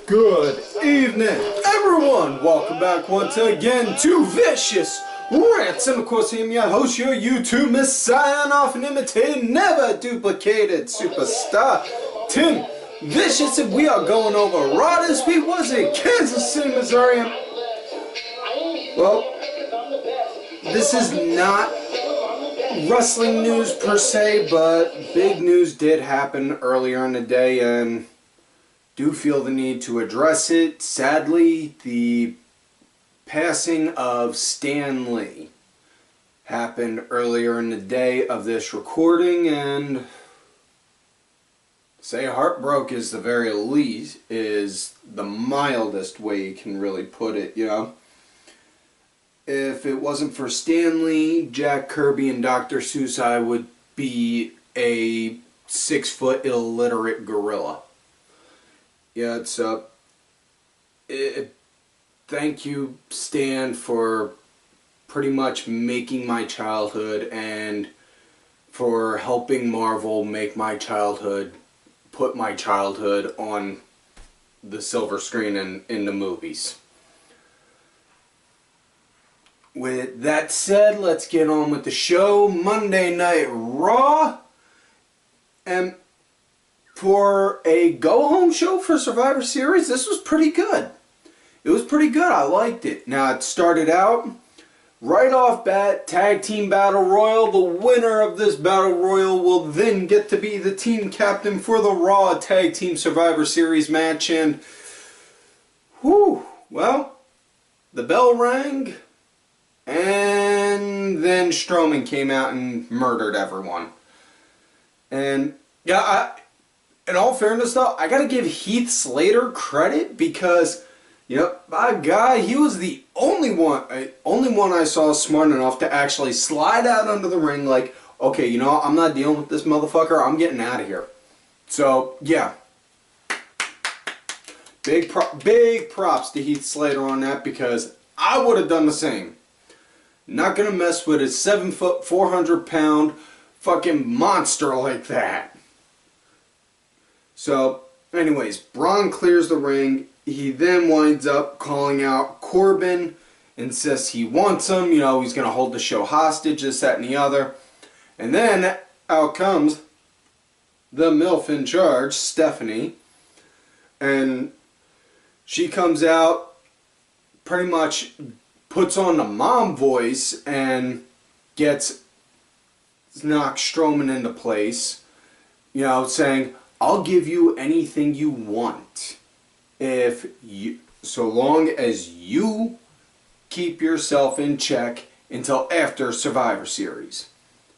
Good evening, everyone. Welcome back once again to Vicious Rants. And of course, I'm your host, your YouTube messiah, and often imitated, never duplicated superstar, Tim Vicious. And we are going over Raw this week. Was it Kansas City, Missouri? Well, this is not wrestling news per se, but big news did happen earlier in the day, and do feel the need to address it. Sadly, the passing of Stan Lee happened earlier in the day of this recording, and say heartbroken is the very least, is the mildest way you can really put it, you know. If it wasn't for Stan Lee, Jack Kirby, and Dr. Seuss, I would be a 6-foot illiterate gorilla. Yeah, thank you, Stan, for pretty much making my childhood and for helping Marvel make my childhood, put my childhood on the silver screen and in the movies. With that said, let's get on with the show. Monday Night Raw. And for a go-home show for Survivor Series, this was pretty good. It was pretty good. I liked it. Now, it started out right off bat, Tag Team Battle Royal. The winner of this Battle Royal will then get to be the team captain for the Raw Tag Team Survivor Series match. And, whew, well, the bell rang, and then Strowman came out and murdered everyone. And, yeah, in all fairness, though, I gotta give Heath Slater credit because, you know, by God, he was the only one I saw smart enough to actually slide out under the ring like, okay, you know, I'm not dealing with this motherfucker, I'm getting out of here. So, yeah. Big props to Heath Slater on that because I would have done the same. Not gonna mess with a 7-foot, 400-pound fucking monster like that. So, anyways, Braun clears the ring. He then winds up calling out Corbin and says he wants him. You know, he's going to hold the show hostage, this, that, and the other. And then out comes the MILF in charge, Stephanie. And she comes out, pretty much puts on the mom voice and knocks Strowman into place. You know, saying, I'll give you anything you want so long as you keep yourself in check until after Survivor Series.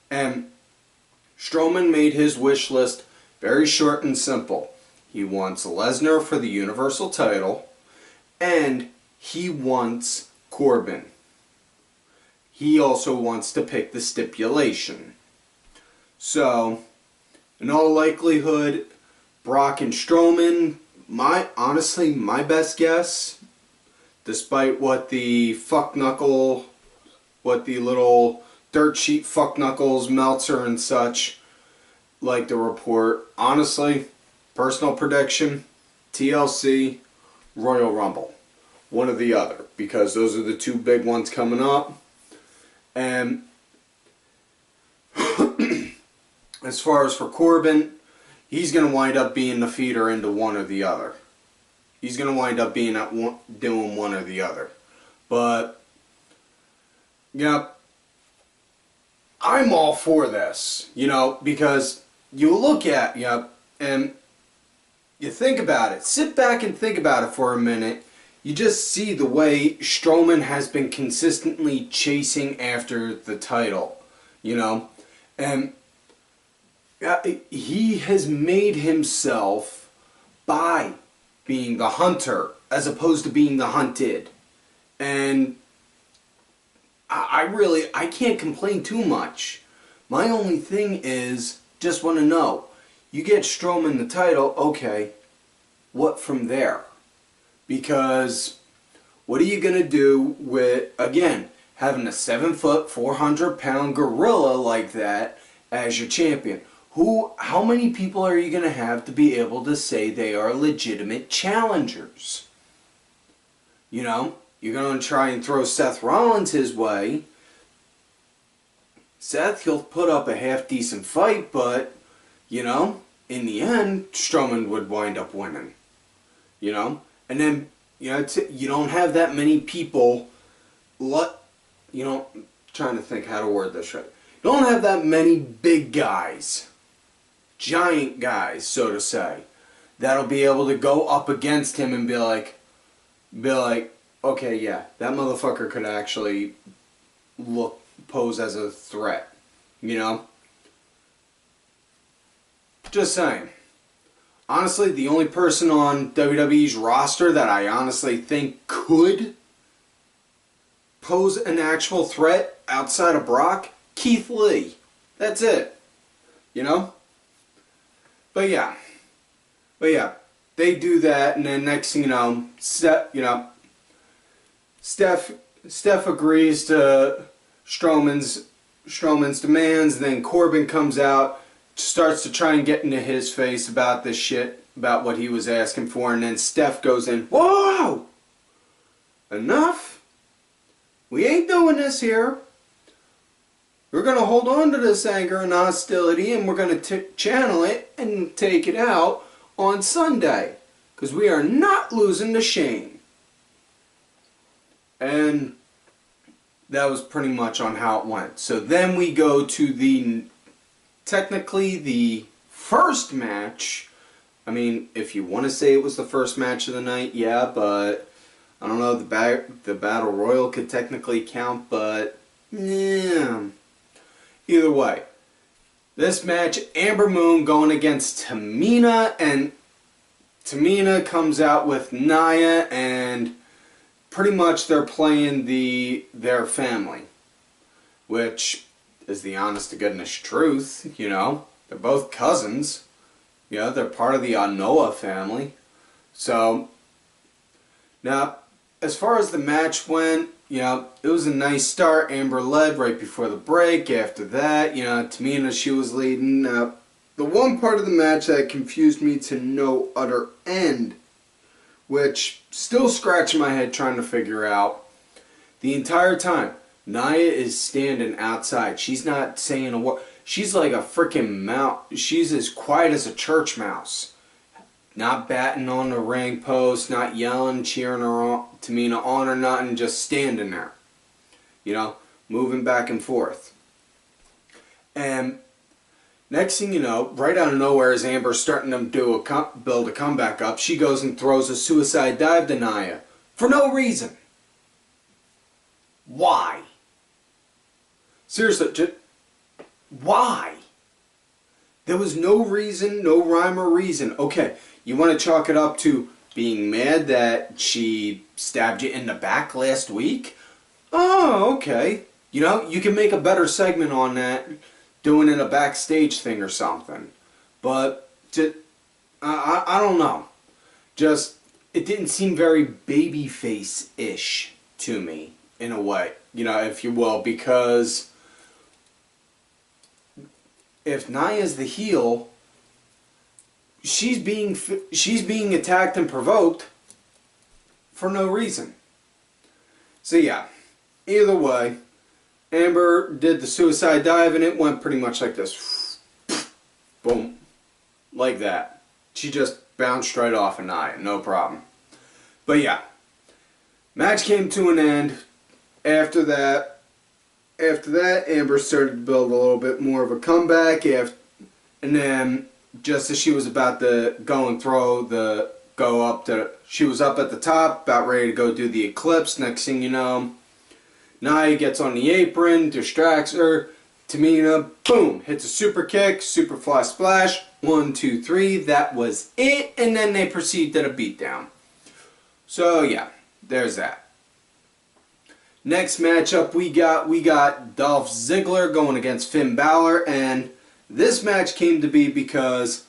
And Strowman made his wish list very short and simple. He wants Lesnar for the Universal title, and he wants Corbin. He also wants to pick the stipulation. So, in all likelihood, Brock and Strowman, honestly, my best guess, despite what the little dirt sheet fuckknuckles, Meltzer and such like to report, honestly, personal prediction, TLC, Royal Rumble. One or the other, because those are the two big ones coming up. And as far as for Corbin, he's going to wind up being the feeder into one or the other. He's going to wind up being doing one or the other. But, yeah, I'm all for this, you know, because you look at, and you think about it. Sit back and think about it for a minute. You just see the way Strowman has been consistently chasing after the title, you know, and he has made himself by being the hunter as opposed to being the hunted. And I can't complain too much. My only thing is, just want to know, you get Strowman the title, okay, what from there? Because what are you going to do with, again, having a 7-foot, 400-pound gorilla like that as your champion? How many people are you going to have to be able to say they are legitimate challengers? You know, you're going to try and throw Seth Rollins his way. Seth, he'll put up a half-decent fight, but, you know, in the end, Strowman would wind up winning. You know? And then, you know, you don't have that many people, you know, I'm trying to think how to word this right. You don't have that many big guys, giant guys, so to say, that'll be able to go up against him and be like, okay, yeah, that motherfucker could actually pose as a threat, you know? Just saying. Honestly, the only person on WWE's roster that I honestly think could pose an actual threat outside of Brock, Keith Lee. That's it. You know? But yeah, they do that, and then next thing you know, Steph agrees to Strowman's demands. Then Corbin comes out, starts to try and get into his face about this shit, about what he was asking for, and then Steph goes in, whoa! Enough! We ain't doing this here. We're going to hold on to this anger and hostility, and we're going to channel it and take it out on Sunday. Because we are not losing to Shane. And that was pretty much on how it went. So then we go to technically the first match. I mean, if you want to say it was the first match of the night, yeah, but I don't know, the Battle Royal could technically count, but yeah. Either way, this match, Amber Moon going against Tamina, and Tamina comes out with Nia, and pretty much they're playing their family, which is the honest to goodness truth, you know. They're both cousins. You know, they're part of the Anoa family. So, now, as far as the match went, you know, it was a nice start. Amber led right before the break. After that, you know, Tamina, she was leading. The one part of the match that confused me to no utter end, which still scratching my head trying to figure out, the entire time, Nia is standing outside. She's not saying a word. She's like a freaking mouse. She's as quiet as a church mouse. Not batting on the ring post, not yelling, cheering her on, Tamina on or nothing, just standing there. You know, moving back and forth. And next thing you know, right out of nowhere, as Amber's starting to build a comeback up, she goes and throws a suicide dive to Nia. For no reason. Why? Seriously, just why? There was no reason, no rhyme or reason. Okay, you want to chalk it up to being mad that she stabbed you in the back last week? Oh, okay. You know, you can make a better segment on that, doing it a backstage thing or something. But, I don't know. Just, it didn't seem very babyface-ish to me, in a way. You know, if you will, because if Nia's the heel, she's being attacked and provoked for no reason. So yeah, either way, Amber did the suicide dive and it went pretty much like this. Boom. Like that. She just bounced right off of Nia, no problem. But yeah, match came to an end. After that, Amber started to build a little bit more of a comeback, and then just as she was about to go and she was up at the top, about ready to go do the Eclipse. Next thing you know, Nia gets on the apron, distracts her. Tamina, boom, hits a super kick, super fly splash. 1, 2, 3. That was it, and then they proceed to the beatdown. So yeah, there's that. Next matchup we got Dolph Ziggler going against Finn Balor, and this match came to be because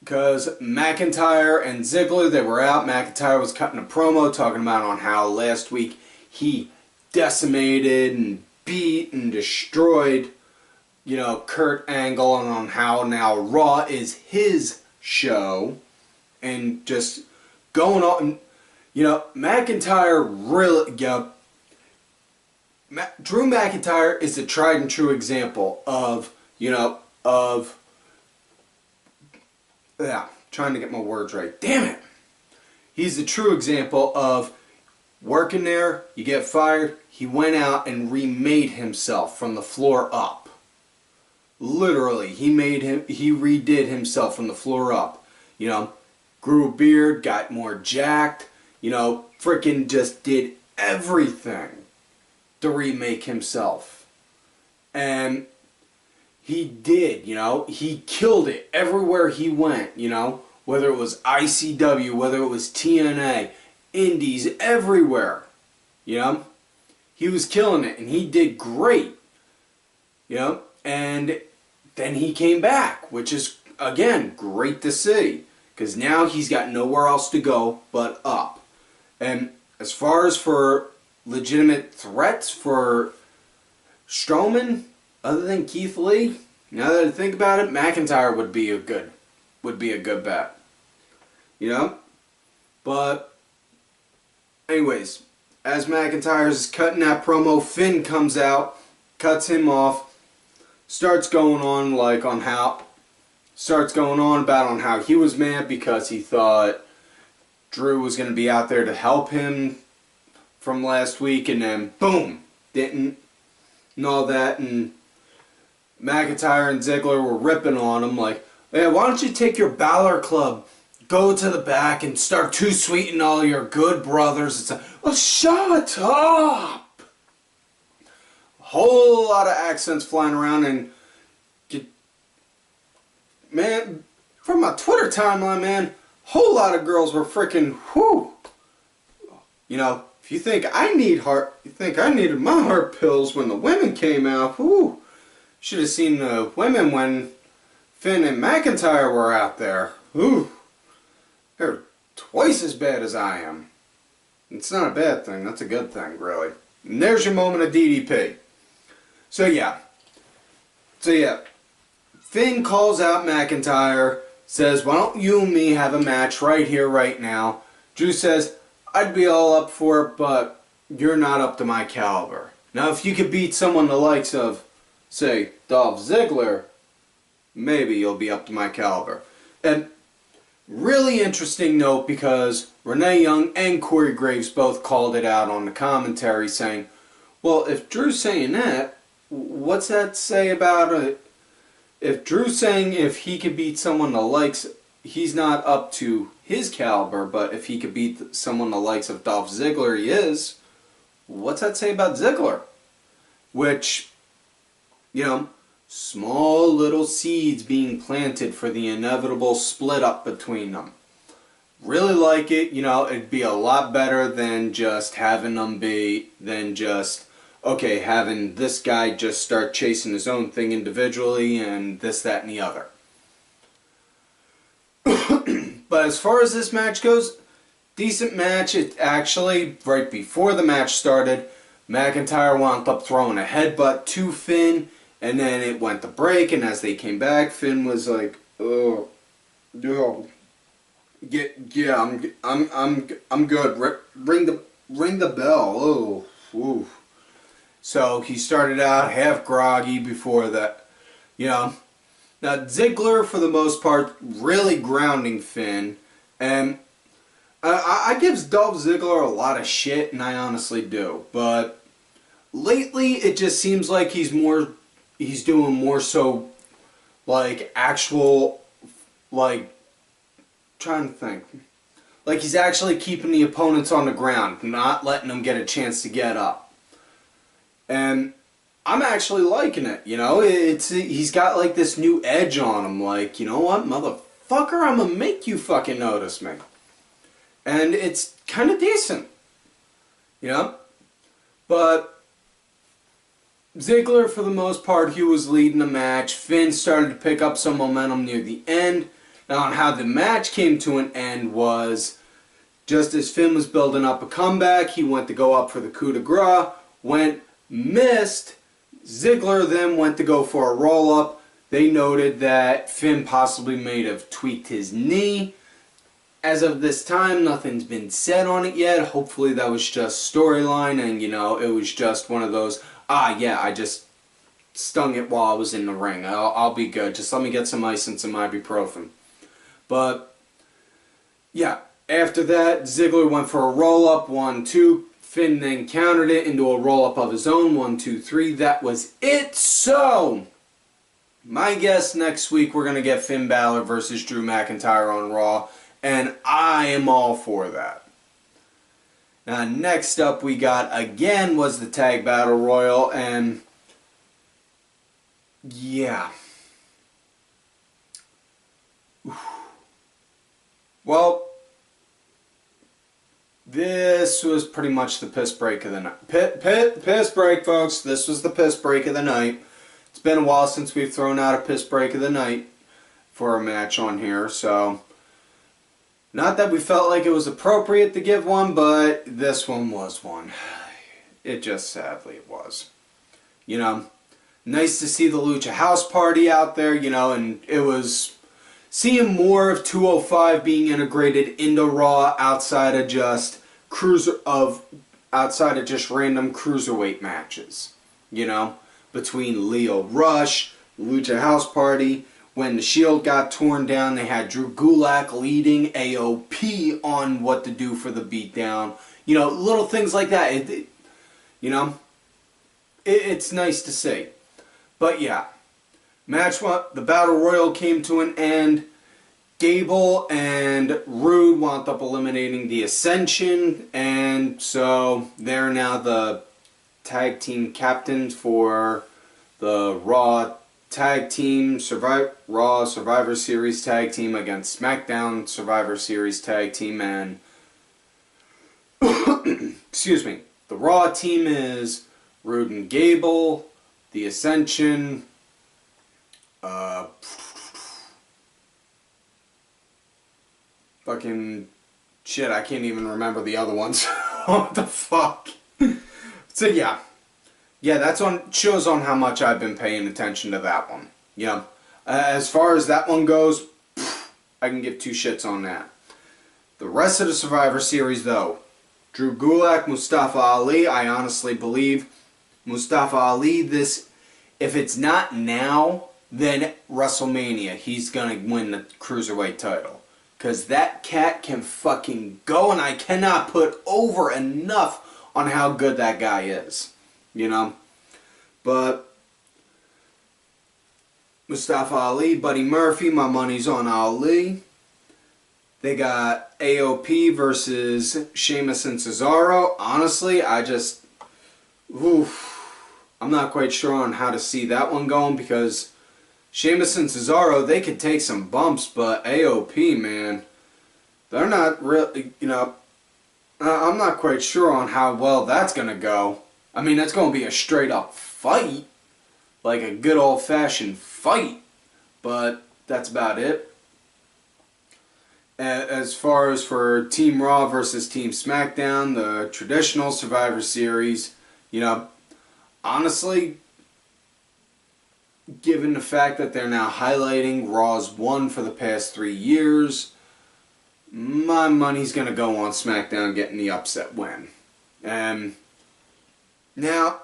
McIntyre and Ziggler, they were out. McIntyre was cutting a promo talking about on how last week he decimated and beat and destroyed you know, Kurt Angle and on how now Raw is his show, and just going on, you know, McIntyre really, Drew McIntyre is a tried and true example of, you know, trying to get my words right. Damn it! He's a true example of working there, you get fired. He went out and remade himself from the floor up. Literally, he redid himself from the floor up. You know, grew a beard, got more jacked, you know, freaking just did everything to remake himself. And he did, you know, he killed it everywhere he went, you know, whether it was ICW, whether it was TNA, Indies, everywhere, you know. He was killing it, and he did great, you know. And then he came back, which is, again, great to see, because now he's got nowhere else to go but up. And as far as for legitimate threats for Strowman, other than Keith Lee, now that I think about it, McIntyre would be a good bet, you know. But anyways, as McIntyre is cutting that promo, Finn comes out, cuts him off, starts going on about how he was mad because he thought Drew was going to be out there to help him from last week, and then boom, didn't, and all that. And McIntyre and Ziggler were ripping on him like, hey, why don't you take your Balor Club, go to the back and start too sweeting all your good brothers? It's like, well, shut up! A whole lot of accents flying around, and man, from my Twitter timeline, man, whole lot of girls were freaking, whoo. You know, if you think I needed my heart pills when the women came out, whoo. Should have seen the women when Finn and McIntyre were out there. Ooh, they're twice as bad as I am. It's not a bad thing. That's a good thing, really. And there's your moment of DDP. So yeah. Finn calls out McIntyre, says, why don't you and me have a match right here, right now? Drew says, I'd be all up for it, but you're not up to my caliber. Now, if you could beat someone the likes of, say, Dolph Ziggler, maybe you'll be up to my caliber. And really interesting note, because Renee Young and Corey Graves both called it out on the commentary, saying, well, if Drew's saying that, what's that say about if Drew's saying if he could beat someone the likes, he's not up to his caliber, but if he could beat someone the likes of Dolph Ziggler, he is, what's that say about Ziggler? Which, you know, small little seeds being planted for the inevitable split up between them. Really like it, you know, it'd be a lot better than just having them okay, having this guy just start chasing his own thing individually and this, that, and the other. But as far as this match goes, decent match. It actually, right before the match started, McIntyre wound up throwing a headbutt to Finn, and then it went to break, and as they came back, Finn was like, oh, no. I'm good. Ring the bell. Oh, ooh. So he started out half groggy before that, you know. Now Ziggler, for the most part, really grounding Finn, and I gives Dolph Ziggler a lot of shit, and I honestly do. But lately, it just seems like he's doing more so, like actual, like, trying to think, like he's actually keeping the opponents on the ground, not letting them get a chance to get up. And I'm actually liking it, you know. He's got like this new edge on him, like, you know what, motherfucker, I'm gonna make you fucking notice me. And it's kind of decent, you know. But Ziggler, for the most part, he was leading the match. Finn started to pick up some momentum near the end. Now, on how the match came to an end was, just as Finn was building up a comeback, he went to go up for the coup de grace, missed, Ziggler then went to go for a roll-up. They noted that Finn possibly may have tweaked his knee. As of this time, nothing's been said on it yet. Hopefully that was just storyline and, you know, it was just one of those, yeah, I just stung it while I was in the ring. I'll be good. Just let me get some ice and some ibuprofen. But, yeah, after that, Ziggler went for a roll-up, 1, 2. Finn then countered it into a roll-up of his own, 1, 2, 3. That was it. So, my guess next week we're going to get Finn Balor versus Drew McIntyre on Raw. And I am all for that. Now, next up we got, again, was the Tag Battle Royal. And, yeah. Well, this was pretty much the piss break of the night. Piss break, folks. This was the piss break of the night. It's been a while since we've thrown out a piss break of the night for a match on here, so not that we felt like it was appropriate to give one, but this one was one. It just sadly it was. You know, nice to see the Lucha House Party out there, you know, and it was seeing more of 205 being integrated into Raw outside of just random cruiserweight matches. You know, between Leo Rush, Lucha House Party. When the Shield got torn down, they had Drew Gulak leading AOP on what to do for the beatdown. You know, little things like that. It's nice to see. But yeah, match one, the Battle Royal came to an end. Gable and Rude wound up eliminating the Ascension, and so they're now the tag team captains for the Raw Tag Team, Raw Survivor Series Tag Team against SmackDown Survivor Series Tag Team, and excuse me, the Raw team is Rude and Gable, the Ascension, fucking shit, I can't even remember the other ones. What the fuck? So yeah. Yeah, that's shows on how much I've been paying attention to that one. Yeah. As far as that one goes, I can give two shits on that. The rest of the Survivor Series, though, Drew Gulak, Mustafa Ali, I honestly believe Mustafa Ali, if it's not now, then WrestleMania, he's going to win the Cruiserweight title. Because that cat can fucking go, and I cannot put over enough on how good that guy is. You know, but Mustafa Ali, Buddy Murphy, my money's on Ali. They got AOP versus Sheamus and Cesaro. Honestly, I'm not quite sure on how to see that one going, because Sheamus and Cesaro, they could take some bumps, but AOP, man, they're not really, you know, I'm not quite sure on how well that's going to go. I mean, that's going to be a straight up fight, like a good old fashioned fight, but that's about it. As far as for Team Raw versus Team SmackDown, the traditional Survivor Series, you know, honestly, given the fact that they're now highlighting Raw's won for the past 3 years, my money's going to go on SmackDown getting the upset win. Now,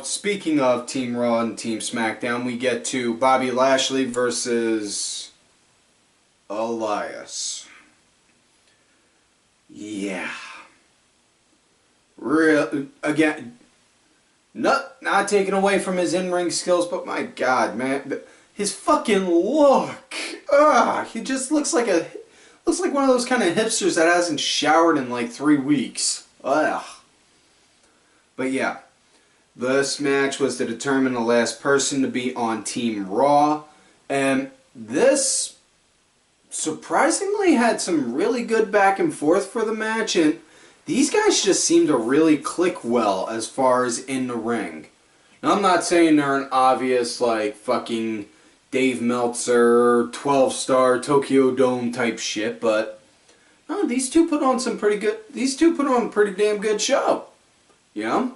speaking of Team Raw and Team SmackDown, we get to Bobby Lashley versus Elias. Yeah. Again, not taking away from his in-ring skills, but my God, man, his fucking look. He just looks like one of those kind of hipsters that hasn't showered in like 3 weeks. Ugh. But yeah, this match was to determine the last person to be on Team Raw, and this surprisingly had some really good back and forth for the match, and these guys just seem to really click well as far as in the ring. Now, I'm not saying they're an obvious, like, fucking Dave Meltzer, 12-star Tokyo Dome type shit, but no, these two put on a pretty damn good show. You know?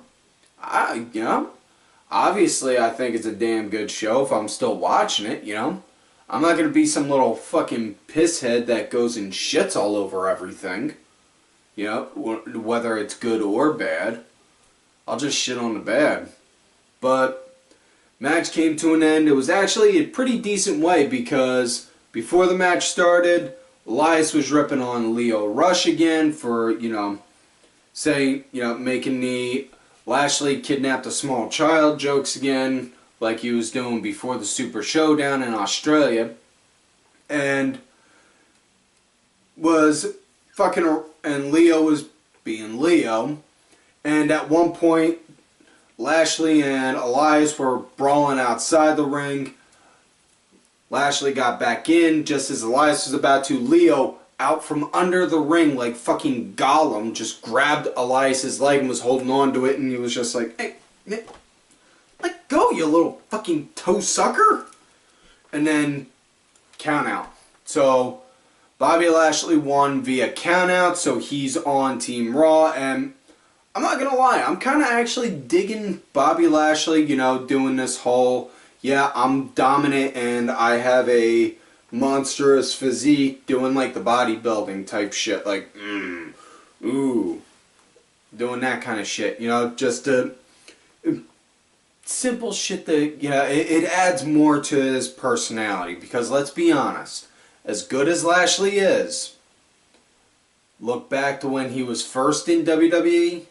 Obviously I think it's a damn good show if I'm still watching it, I'm not going to be some little fucking pisshead that goes and shits all over everything. Whether it's good or bad. I'll just shit on the bad. But match came to an end. It was actually a pretty decent way because before the match started, Elias was ripping on Lio Rush again for, making the Lashley kidnapped a small child jokes again, like he was doing before the Super Showdown in Australia. And Leo was being Leo. And at one point, Lashley and Elias were brawling outside the ring. Lashley got back in just as Elias was about to. Leo, out from under the ring like fucking Gollum, just grabbed Elias's leg and was holding on to it, and he was just like, hey, let go, you little fucking toe sucker. And then count out. So Bobby Lashley won via count out, so he's on Team Raw. And I'm not gonna lie, I'm kind of actually digging Bobby Lashley, doing this whole, yeah, I'm dominant and I have a monstrous physique, doing like the bodybuilding type shit, like, ooh, doing that kind of shit, just simple shit that, it adds more to his personality, because let's be honest, as good as Lashley is, look back to when he was first in WWE,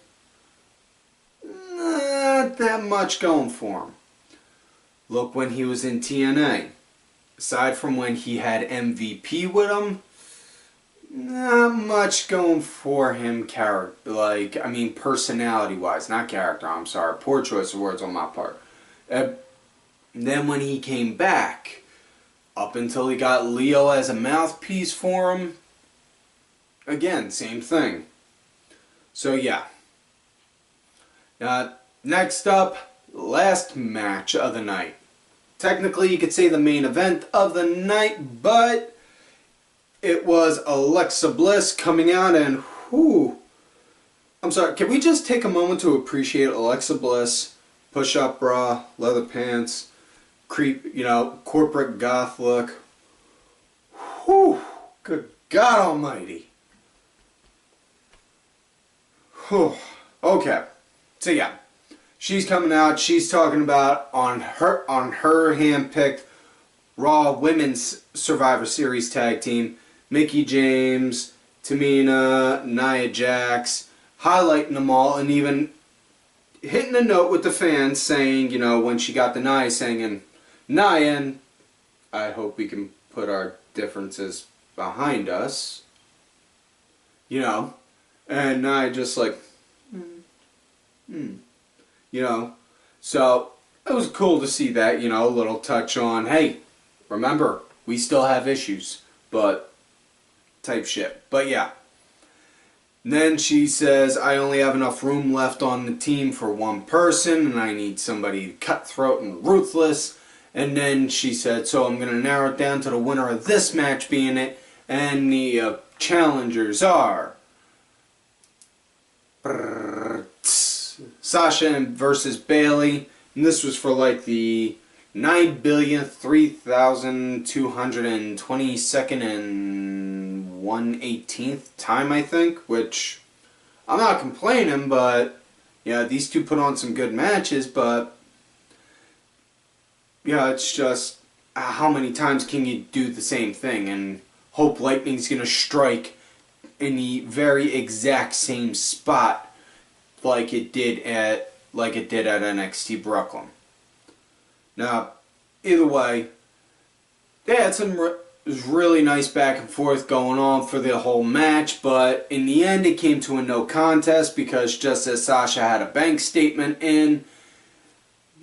not that much going for him. Look when he was in TNA. Aside from when he had MVP with him, not much going for him personality-wise. Not character, I'm sorry. Poor choice of words on my part. And then when he came back, up until he got Leo as a mouthpiece for him, again, same thing. So yeah. Next up, last match of the night. Technically, you could say the main event of the night, but it was Alexa Bliss coming out and, I'm sorry, can we just take a moment to appreciate Alexa Bliss, push-up bra, leather pants, corporate goth look. Good God almighty. Okay, so yeah. She's coming out, she's talking about on her hand-picked Raw Women's Survivor Series tag team, Mickie James, Tamina, Nia Jax, highlighting them all and even hitting a note with the fans saying, when she got the Nia saying, Nia, and I hope we can put our differences behind us, and Nia just like, so it was cool to see that, a little touch on, hey, remember, we still have issues, but type shit. But yeah. And then she says, I only have enough room left on the team for one person, and I need somebody cutthroat and ruthless. And then she said, so I'm going to narrow it down to the winner of this match being it, and the challengers are Sasha versus Bayley, and this was for like the 9,003,222nd and 1/18th time, I think, which I'm not complaining, but yeah, these two put on some good matches, but yeah, it's just how many times can you do the same thing and hope lightning's gonna strike in the very exact same spot like it did at NXT Brooklyn. Now, either way, they had some really nice back and forth going on for the whole match, but in the end it came to a no contest because just as Sasha had a bank statement in,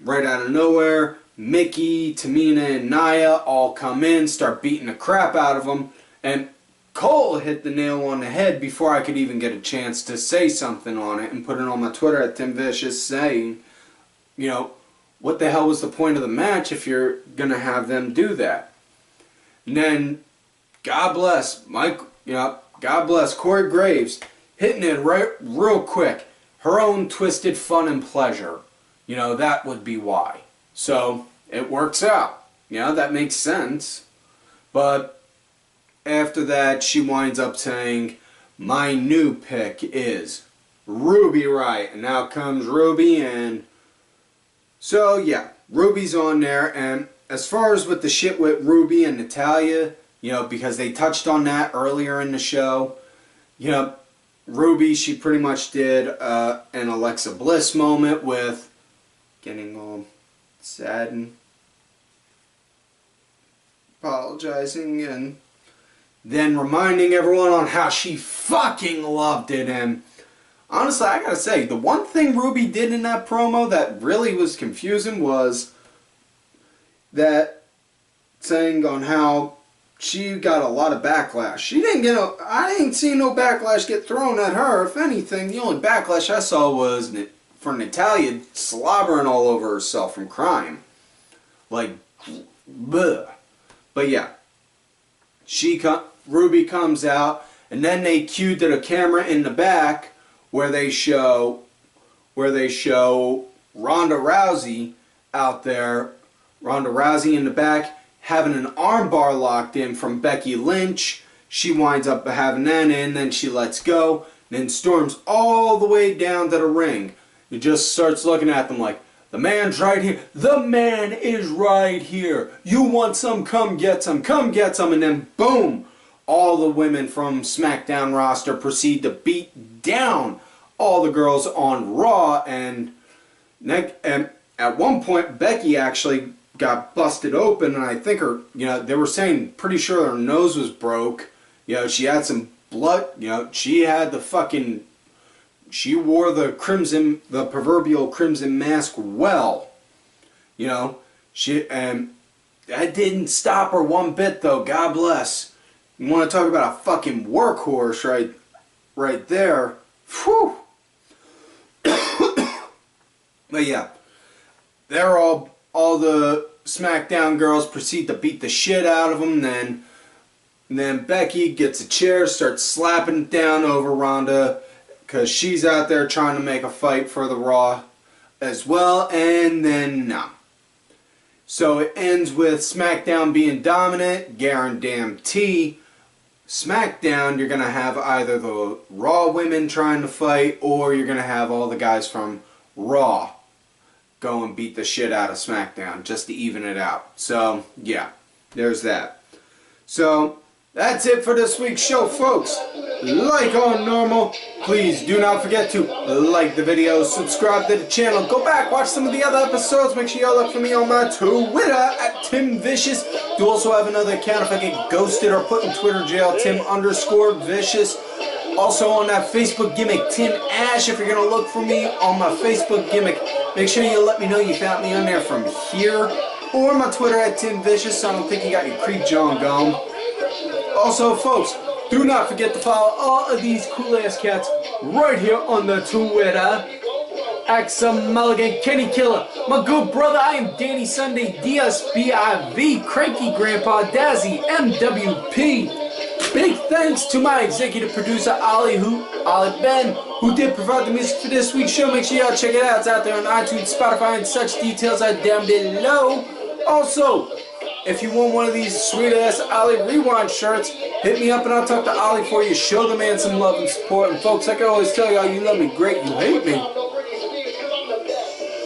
right out of nowhere, Mickie, Tamina, and Nia all come in, start beating the crap out of them, and Cole hit the nail on the head before I could even get a chance to say something on it and put it on my Twitter at Tim Vicious saying, what the hell was the point of the match if you're going to have them do that? And then, God bless Corey Graves, hitting it real quick. her own twisted fun and pleasure. You know, that would be why. So, it works out. You know, that makes sense. But after that, she winds up saying, my new pick is Ruby Riott. And now comes Ruby, and so yeah, Ruby's on there. And as far as with the shit with Ruby and Natalya, you know, because they touched on that earlier in the show, you know, Ruby, she pretty much did an Alexa Bliss moment with getting all sad and apologizing and then reminding everyone on how she fucking loved it. And honestly, I gotta say, the one thing Ruby did in that promo that really was confusing was that saying on how she got a lot of backlash. She didn't get I ain't seen no backlash get thrown at her. If anything, the only backlash I saw was for Natalya slobbering all over herself from crying. Like, bleh. But yeah, Ruby comes out, and then they cue to the camera in the back where they show Ronda Rousey out there, Ronda Rousey in the back having an armbar locked in from Becky Lynch. She winds up having that in, then she lets go, then storms all the way down to the ring. It just starts looking at them like, the man's right here. The man is right here. You want some? Come get some. Come get some. And then boom, all the women from SmackDown roster proceed to beat down all the girls on Raw. And at one point, Becky actually got busted open, and I think her, you know, they were saying pretty sure her nose was broke. You know, she had some blood. You know, she had the fucking. She wore the proverbial crimson mask well. You know, and that didn't stop her one bit though, God bless. You want to talk about a fucking workhorse right there. Whew. But yeah, they're all the SmackDown girls proceed to beat the shit out of them. Then Becky gets a chair, starts slapping it down over Ronda, because she's out there trying to make a fight for the Raw as well, and then no. So it ends with SmackDown being dominant, guarantee. SmackDown, you're going to have either the Raw women trying to fight, or you're going to have all the guys from Raw go and beat the shit out of SmackDown, just to even it out. So, yeah, there's that. So, that's it for this week's show, folks. Like on normal, please do not forget to like the video, subscribe to the channel, go back, watch some of the other episodes. Make sure y'all look for me on my Twitter at TimVicious. Do also have another account if I get ghosted or put in Twitter jail, Tim_Vicious. Also on that Facebook gimmick, Tim Ash. If you're going to look for me on my Facebook gimmick, make sure you let me know you found me on there from here. Or my Twitter at TimVicious, so I don't think you got your creep jaw gone. Also, folks, do not forget to follow all of these cool-ass cats right here on the Twitter. Axum Mulligan, Kenny Killer, my good brother, I am Danny Sunday, DSBIV, Cranky Grandpa, Dazzy, MWP. Big thanks to my executive producer, Ollie Ben, who did provide the music for this week's show. Make sure y'all check it out. It's out there on iTunes, Spotify, and such. Details are down below. Also, if you want one of these sweet-ass Ollie Rewind shirts, hit me up and I'll talk to Ollie for you. Show the man some love and support. And folks, I can always tell y'all, you love me great, you hate me.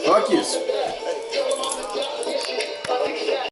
Fuck yous.